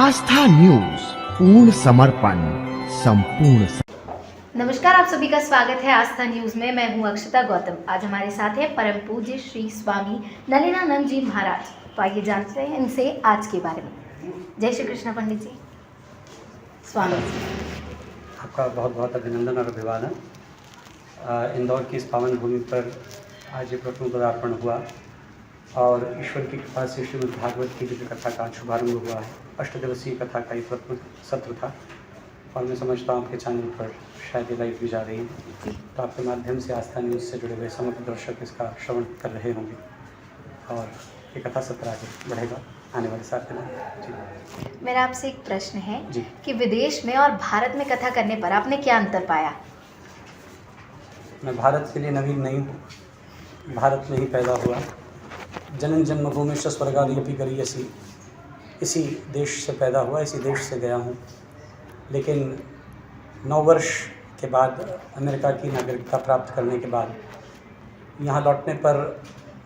आस्था news, पूर्ण समर्पण, संपूर्ण। नमस्कार, आप सभी का स्वागत है आस्था न्यूज में। मैं हूं अक्षता गौतम। आज हमारे साथ है परम पूज्य श्री स्वामी नलिनानंद जी महाराज। तो आइए जानते हैं इनसे आज के बारे में। जय श्री कृष्ण पंडित जी। स्वामी जी, आपका बहुत बहुत अभिनंदन और अभिवादन। इंदौर की इस पावन भूमि पर आज ये प्रथम पदार्पण हुआ और ईश्वर की कृपा से श्रीमद् भागवत की दिव्य कथा का शुभारंभ हुआ है। 8 दिवसीय कथा का ये प्रथम सत्र था और मैं समझता हूँ आपके चैनल पर शायद ये लाइव भी जा रही है, तो आपके माध्यम से आस्था न्यूज़ से जुड़े हुए समस्त दर्शक इसका श्रवण कर रहे होंगे और ये कथा सत्र आगे बढ़ेगा आने वाले 7 दिन जी। मेरा आपसे एक प्रश्न है जी। कि विदेश में और भारत में कथा करने पर आपने क्या अंतर पाया? मैं भारत के लिए नवीन नहीं हूँ, भारत में ही पैदा हुआ। जनन जन्मभूमिश्च स्वर्गादपि गरीयसी, इसी देश से पैदा हुआ, इसी देश से गया हूँ। लेकिन 9 वर्ष के बाद अमेरिका की नागरिकता प्राप्त करने के बाद यहाँ लौटने पर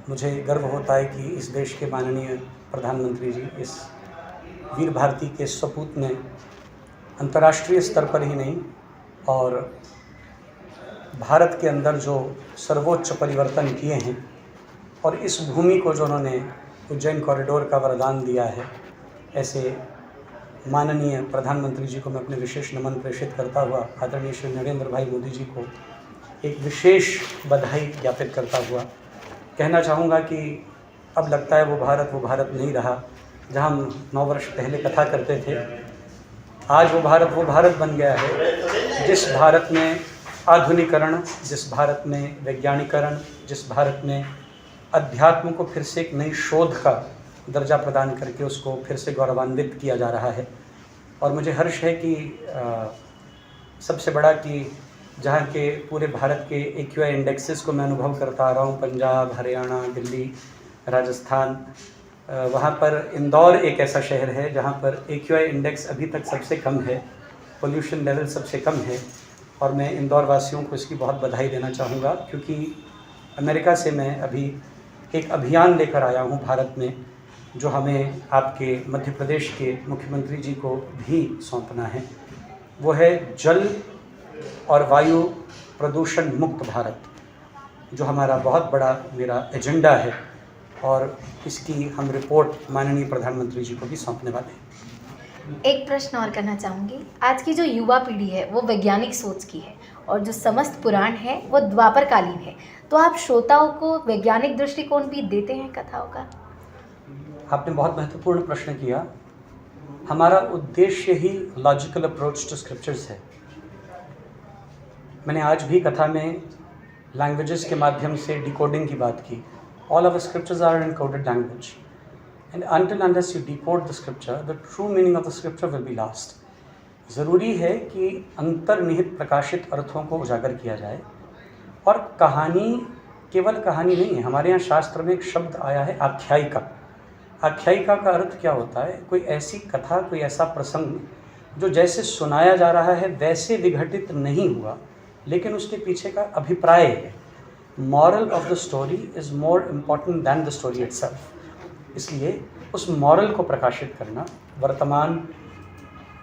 मुझे गर्व होता है कि इस देश के माननीय प्रधानमंत्री जी, इस वीर भारती के सपूत ने अंतर्राष्ट्रीय स्तर पर ही नहीं और भारत के अंदर जो सर्वोच्च परिवर्तन किए हैं और इस भूमि को जो उन्होंने उज्जैन कॉरिडोर का वरदान दिया है, ऐसे माननीय प्रधानमंत्री जी को मैं अपने विशेष नमन प्रेषित करता हुआ आदरणीय श्री नरेंद्र भाई मोदी जी को एक विशेष बधाई ज्ञापित करता हुआ कहना चाहूँगा कि अब लगता है वो भारत नहीं रहा जहाँ हम 9 वर्ष पहले कथा करते थे। आज वो भारत बन गया है जिस भारत में आधुनिकरण, जिस भारत में वैज्ञानिकरण, जिस भारत में अध्यात्म को फिर से एक नई शोध का दर्जा प्रदान करके उसको फिर से गौरवान्वित किया जा रहा है। और मुझे हर्ष है कि सबसे बड़ा कि जहाँ के पूरे भारत के AQI इंडेक्सेस को मैं अनुभव करता आ रहा हूँ, पंजाब, हरियाणा, दिल्ली, राजस्थान, वहाँ पर इंदौर एक ऐसा शहर है जहाँ पर AQI इंडेक्स अभी तक सबसे कम है, पोल्यूशन लेवल सबसे कम है। और मैं इंदौर वासियों को इसकी बहुत बधाई देना चाहूँगा क्योंकि अमेरिका से मैं अभी एक अभियान लेकर आया हूँ भारत में, जो हमें आपके मध्य प्रदेश के मुख्यमंत्री जी को भी सौंपना है। वो है जल और वायु प्रदूषण मुक्त भारत, जो हमारा बहुत बड़ा मेरा एजेंडा है और इसकी हम रिपोर्ट माननीय प्रधानमंत्री जी को भी सौंपने वाले हैं। एक प्रश्न और करना चाहूँगी। आज की जो युवा पीढ़ी है वो वैज्ञानिक सोच की है और जो समस्त पुराण है वो द्वापरकालीन है, तो आप श्रोताओं को वैज्ञानिक दृष्टिकोण भी देते हैं कथाओं का? आपने बहुत महत्वपूर्ण प्रश्न किया। हमारा उद्देश्य ही लॉजिकल अप्रोच टू स्क्रिप्चर्स है। मैंने आज भी कथा में लैंग्वेजेस के माध्यम से डिकोडिंग की बात की। All of scriptures are in coded language and until unless you decode the scripture, the true meaning of the scripture will be lost. ज़रूरी है कि अंतर्निहित प्रकाशित अर्थों को उजागर किया जाए। और कहानी केवल कहानी नहीं है। हमारे यहाँ शास्त्र में एक शब्द आया है आख्यायिका। आख्यायिका का अर्थ क्या होता है? कोई ऐसी कथा, कोई ऐसा प्रसंग जो जैसे सुनाया जा रहा है वैसे विघटित नहीं हुआ, लेकिन उसके पीछे का अभिप्राय है। Moral of the story is more important than the story itself. इसलिए उस मॉरल को प्रकाशित करना, वर्तमान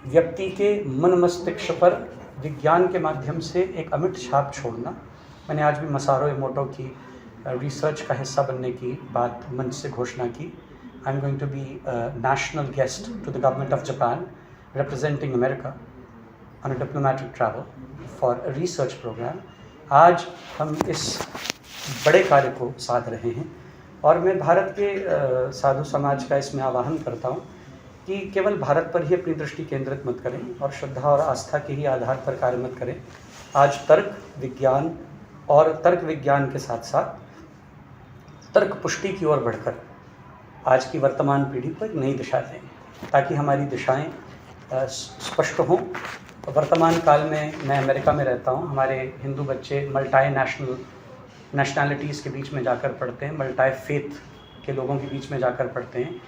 व्यक्ति के मन मस्तिष्क पर विज्ञान के माध्यम से एक अमिट छाप छोड़ना। मैंने आज भी मसारो इमोटो की रिसर्च का हिस्सा बनने की बात मंच से घोषणा की। I am going to be national guest to the government of Japan representing America on a diplomatic travel for a research program. आज हम इस बड़े कार्य को साध रहे हैं और मैं भारत के साधु समाज का इसमें आह्वान करता हूँ कि केवल भारत पर ही अपनी दृष्टि केंद्रित मत करें और श्रद्धा और आस्था के ही आधार पर कार्य मत करें। आज तर्क विज्ञान और तर्क विज्ञान के साथ साथ तर्क पुष्टि की ओर बढ़कर आज की वर्तमान पीढ़ी को एक नई दिशा दें, ताकि हमारी दिशाएं स्पष्ट हों। वर्तमान काल में मैं अमेरिका में रहता हूँ। हमारे हिंदू बच्चे नेशनैलिटीज़ के बीच में जाकर पढ़ते हैं, मल्टी फेथ के लोगों के बीच में जाकर पढ़ते हैं।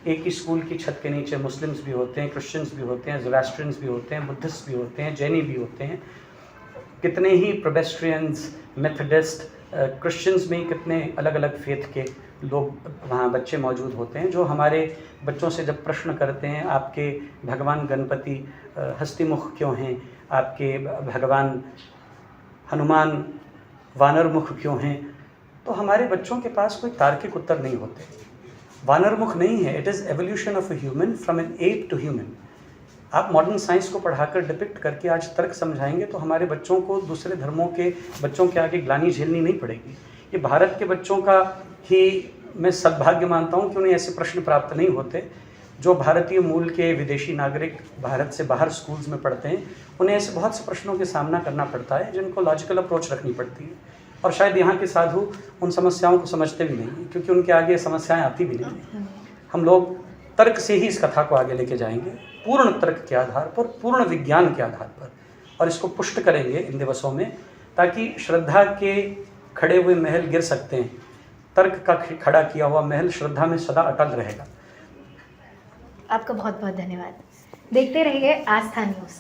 एक ही स्कूल की छत के नीचे मुस्लिम्स भी होते हैं, क्रिश्चियंस भी होते हैं, ज़ोरास्ट्रियंस भी होते हैं, बुद्धिस्ट भी होते हैं, जैनी भी होते हैं, कितने ही प्रोबेस्ट्रियंस, मेथडिस्ट, क्रिश्चियंस में कितने अलग अलग फेथ के लोग वहाँ बच्चे मौजूद होते हैं जो हमारे बच्चों से जब प्रश्न करते हैं, आपके भगवान गणपति हस्तिमुख क्यों हैं, आपके भगवान हनुमान वानरमुख क्यों हैं, तो हमारे बच्चों के पास कोई तार्किक उत्तर नहीं होते। वानरमुख नहीं है, it is evolution of a human from an ape to human. आप मॉडर्न साइंस को पढ़ाकर डिपिक्ट करके आज तर्क समझाएंगे तो हमारे बच्चों को दूसरे धर्मों के बच्चों के आगे ग्लानि झेलनी नहीं पड़ेगी। ये भारत के बच्चों का ही मैं सद्भाग्य मानता हूँ कि उन्हें ऐसे प्रश्न प्राप्त नहीं होते। जो भारतीय मूल के विदेशी नागरिक भारत से बाहर स्कूल्स में पढ़ते हैं, उन्हें ऐसे बहुत से प्रश्नों के सामना करना पड़ता है जिनको लॉजिकल अप्रोच रखनी पड़ती है, और शायद यहाँ के साधु उन समस्याओं को समझते भी नहीं क्योंकि उनके आगे समस्याएं आती भी नहीं। हम लोग तर्क से ही इस कथा को आगे लेके जाएंगे, पूर्ण तर्क के आधार पर, पूर्ण विज्ञान के आधार पर, और इसको पुष्ट करेंगे इन दिवसों में, ताकि श्रद्धा के खड़े हुए महल गिर सकते हैं, तर्क का खड़ा किया हुआ महल श्रद्धा में सदा अटल रहेगा। आपका बहुत बहुत धन्यवाद। देखते रहिए आस्था न्यूज़।